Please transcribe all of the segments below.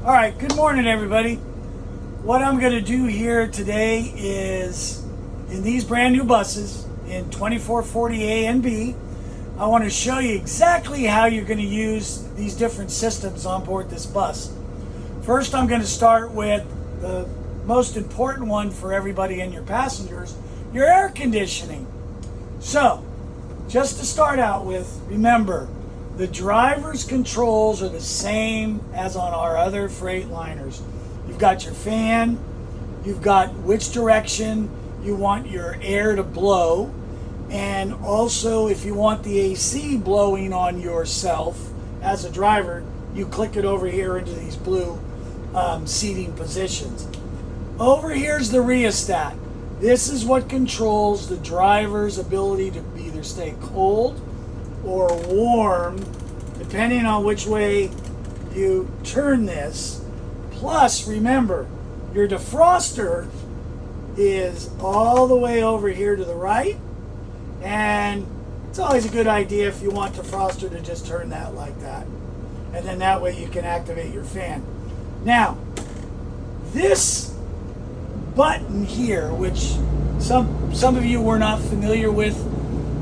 All right, good morning, everybody. What I'm going to do here today is, in these brand new buses, in 2440A and B, I want to show you exactly how you're going to use these different systems on board this bus. First, I'm going to start with the most important one for everybody and your passengers, your air conditioning. So, just to start out with, remember, the driver's controls are the same as on our other Freightliners. You've got your fan, you've got which direction you want your air to blow, and also if you want the AC blowing on yourself as a driver, you click it over here into these blue seating positions. Over here's the rheostat. This is what controls the driver's ability to either stay cold or warm, depending on which way you turn this. Plus, remember, your defroster is all the way over here to the right, and it's always a good idea if you want defroster to just turn that like that, and then that way you can activate your fan. Now, this button here, which some of you were not familiar with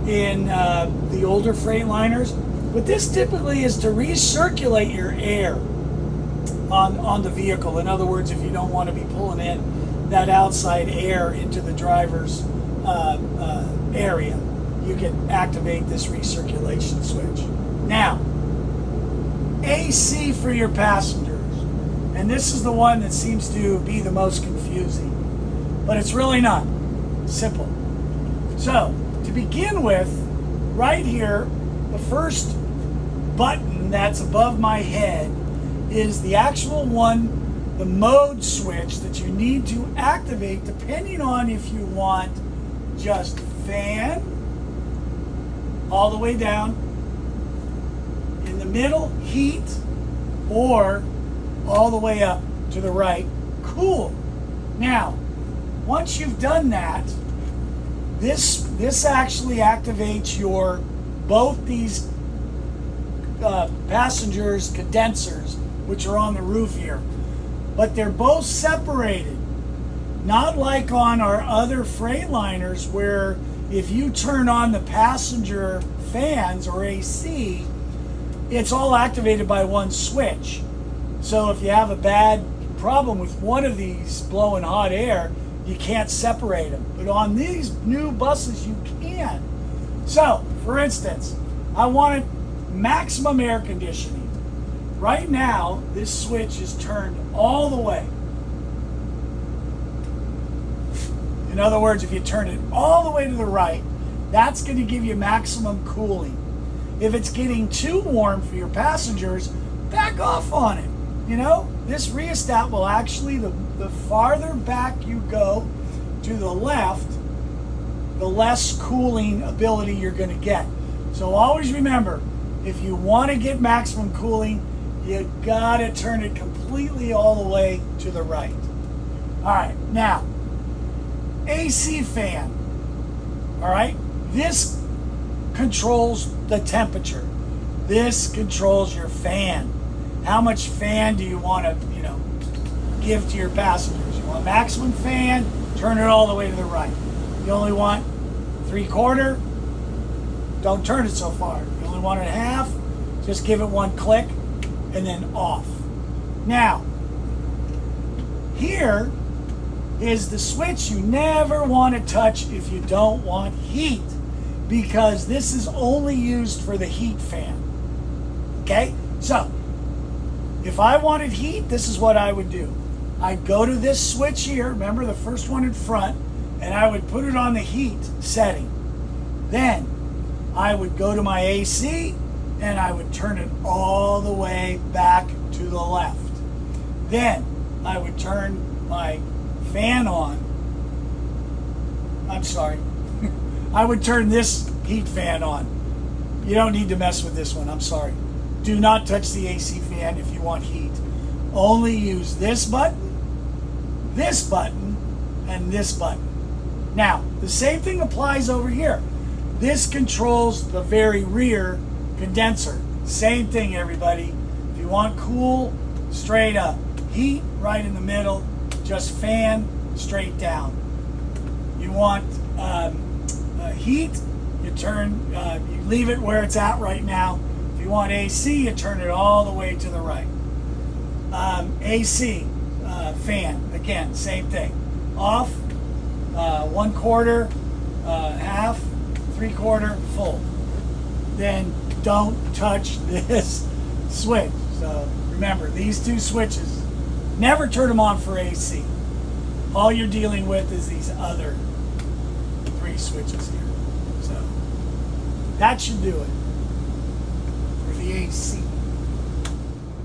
in the older Freightliners, but this typically is to recirculate your air on the vehicle. In other words, if you don't want to be pulling in that outside air into the driver's area, you can activate this recirculation switch. Now, AC for your passengers, and this is the one that seems to be the most confusing, but it's really not. Simple. So, to begin with, right here, the first button that's above my head is the actual one, the mode switch that you need to activate depending on if you want just fan all the way down, in the middle, heat, or all the way up to the right, cool. Now, once you've done that, this actually activates your both these passengers condensers, which are on the roof here, but they're both separated. Not like on our other Freightliners, where if you turn on the passenger fans or AC, it's all activated by one switch. So if you have a bad problem with one of these blowing hot air, you can't separate them. But on these new buses, you can. So, for instance, I wanted maximum air conditioning. Right now, this switch is turned all the way. In other words, if you turn it all the way to the right, that's going to give you maximum cooling. If it's getting too warm for your passengers, back off on it. You know, this rheostat will actually, the farther back you go to the left, the less cooling ability you're going to get. So always remember, if you want to get maximum cooling, you got to turn it completely all the way to the right. All right, now, AC fan. All right, this controls the temperature. This controls your fan. How much fan do you want to, give to your passengers? You want maximum fan, turn it all the way to the right. You only want 3/4, don't turn it so far. You only want it half, just give it one click and then off. Now, here is the switch you never want to touch if you don't want heat, because this is only used for the heat fan. Okay? So, if I wanted heat, this is what I would do. I'd go to this switch here, remember the first one in front, and I would put it on the heat setting. Then I would go to my AC and I would turn it all the way back to the left. Then I would turn my fan on. I'm sorry. I would turn this heat fan on. You don't need to mess with this one, I'm sorry. Do not touch the AC fan if you want heat. Only use this button, and this button. Now, the same thing applies over here. This controls the very rear condenser. Same thing, everybody. If you want cool, straight up. heat right in the middle, just fan straight down. You want heat, you leave it where it's at right now. If you want AC, you turn it all the way to the right. AC, fan, again, same thing. Off, 1/4, half, 3/4, full. Then don't touch this switch. So remember, these two switches, never turn them on for AC. All you're dealing with is these other 3 switches here. So that should do it for the AC.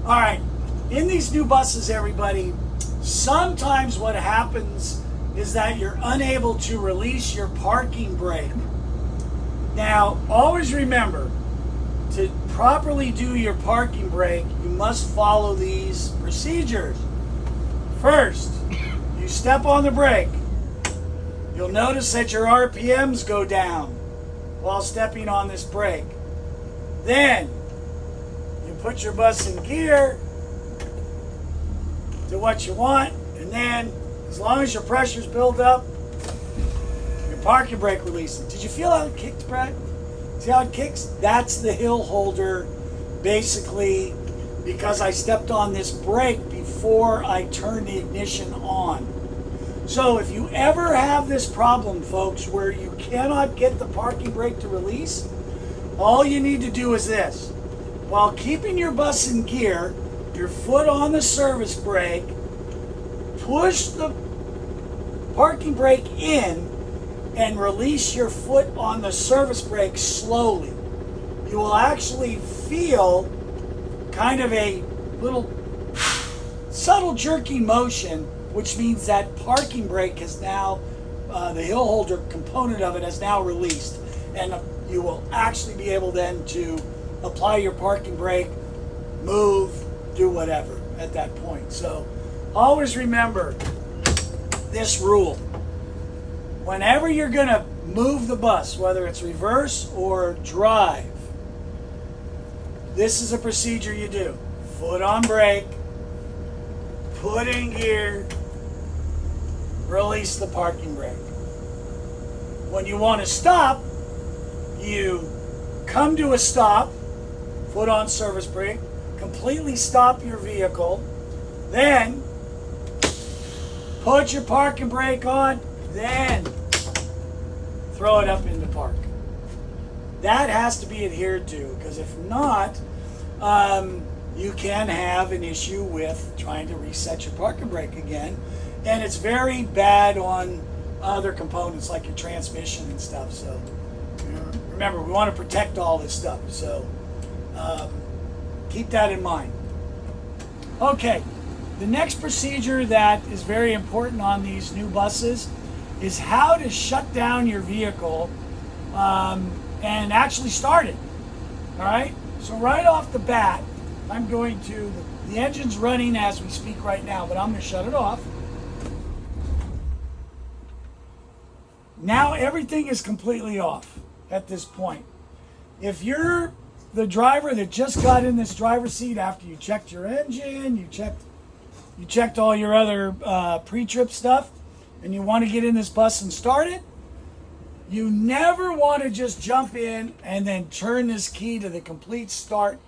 All right, in these new buses, everybody, sometimes what happens is that you're unable to release your parking brake. Now, always remember, to properly do your parking brake, you must follow these procedures. First, you step on the brake. You'll notice that your RPMs go down while stepping on this brake. Then, you put your bus in gear to what you want, and then, as long as your pressure's built up, your parking brake releases. Did you feel how it kicked, Brad? See how it kicks? That's the hill holder, basically, because I stepped on this brake before I turned the ignition on. So if you ever have this problem, folks, where you cannot get the parking brake to release, all you need to do is this. While keeping your bus in gear, your foot on the service brake, push the parking brake in and release your foot on the service brake slowly. You will actually feel kind of a little subtle jerky motion, which means that parking brake has now, the hill holder component of it has now released. And you will actually be able then to apply your parking brake, move, do whatever at that point. So always remember this rule. Whenever you're going to move the bus, whether it's reverse or drive, this is a procedure you do. Foot on brake, put in gear, release the parking brake. When you want to stop, you come to a stop, foot on service brake, completely stop your vehicle, then put your parking brake on, then throw it up into park. That has to be adhered to, because if not, you can have an issue with trying to reset your parking brake again, and it's very bad on other components like your transmission and stuff. So remember, we want to protect all this stuff, so keep that in mind. Okay, the next procedure that is very important on these new buses is how to shut down your vehicle and actually start it. All right, so right off the bat, I'm going to, the engine's running as we speak right now, but I'm going to shut it off. Now everything is completely off at this point. If you're the driver that just got in this driver's seat after you checked your engine, you checked all your other pre-trip stuff, and you want to get in this bus and start it, you never want to just jump in and then turn this key to the complete start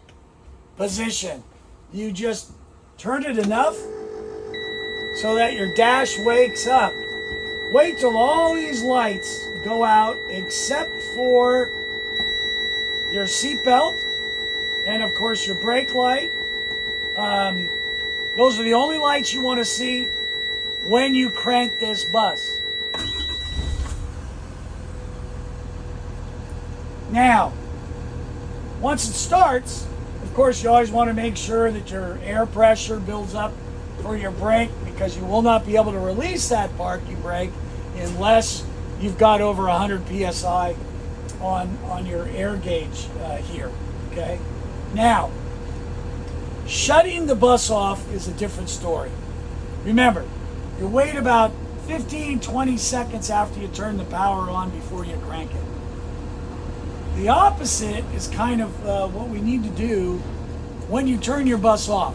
position. You just turn it enough so that your dash wakes up. Wait till all these lights go out except for your seatbelt and of course your brake light. Those are the only lights you want to see when you crank this bus. Now, once it starts, of course, you always want to make sure that your air pressure builds up for your brake, because you will not be able to release that parking brake unless you've got over 100 psi on your air gauge here. Okay. Now, shutting the bus off is a different story. Remember, you wait about 15-20 seconds after you turn the power on before you crank it. The opposite is kind of what we need to do when you turn your bus off.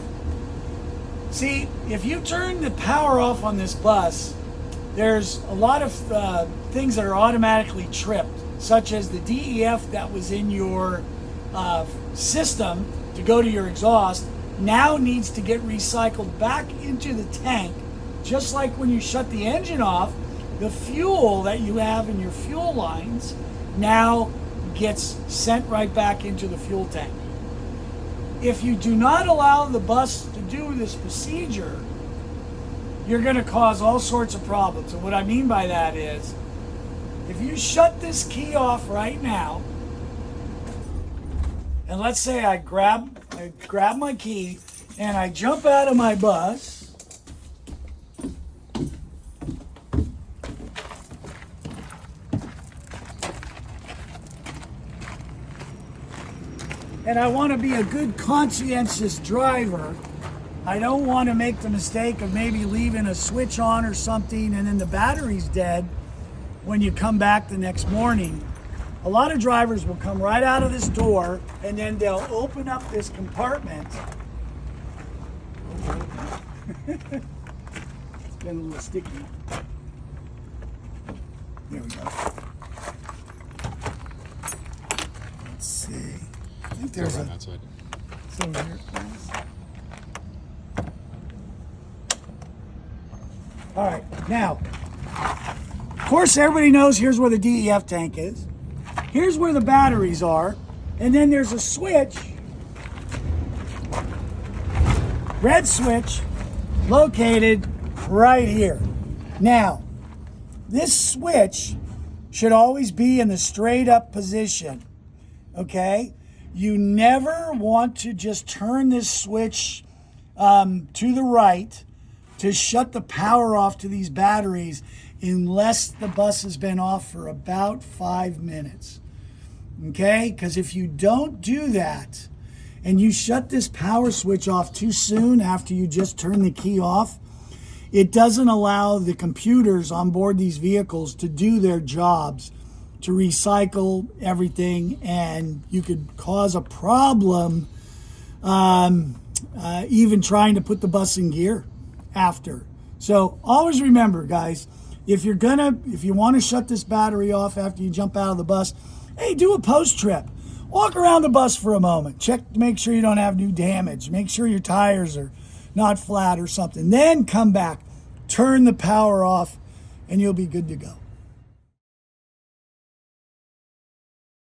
See, if you turn the power off on this bus, there's a lot of things that are automatically tripped, such as the DEF that was in your system to go to your exhaust now needs to get recycled back into the tank, just like when you shut the engine off. The fuel that you have in your fuel lines now gets sent right back into the fuel tank. If you do not allow the bus to do this procedure, you're going to cause all sorts of problems. And what I mean by that is, if you shut this key off right now, and let's say I grab my key and I jump out of my bus, and I want to be a good conscientious driver. I don't want to make the mistake of maybe leaving a switch on or something and then the battery's dead when you come back the next morning. A lot of drivers will come right out of this door and then they'll open up this compartment. It's been a little sticky. There we go. Let's see. I think there's a... It's over here. All right, now, of course, everybody knows here's where the DEF tank is. Here's where the batteries are. And then there's a switch, red switch, located right here. Now, this switch should always be in the straight up position, okay? You never want to just turn this switch to the right to shut the power off to these batteries unless the bus has been off for about 5 minutes. Okay? Because if you don't do that and you shut this power switch off too soon after you just turn the key off, it doesn't allow the computers on board these vehicles to do their jobs, to recycle everything, and you could cause a problem even trying to put the bus in gear after. So always remember, guys, if you want to shut this battery off after you jump out of the bus, hey, do a post trip. Walk around the bus for a moment. Check to make sure you don't have new damage. Make sure your tires are not flat or something. Then come back, turn the power off, and you'll be good to go.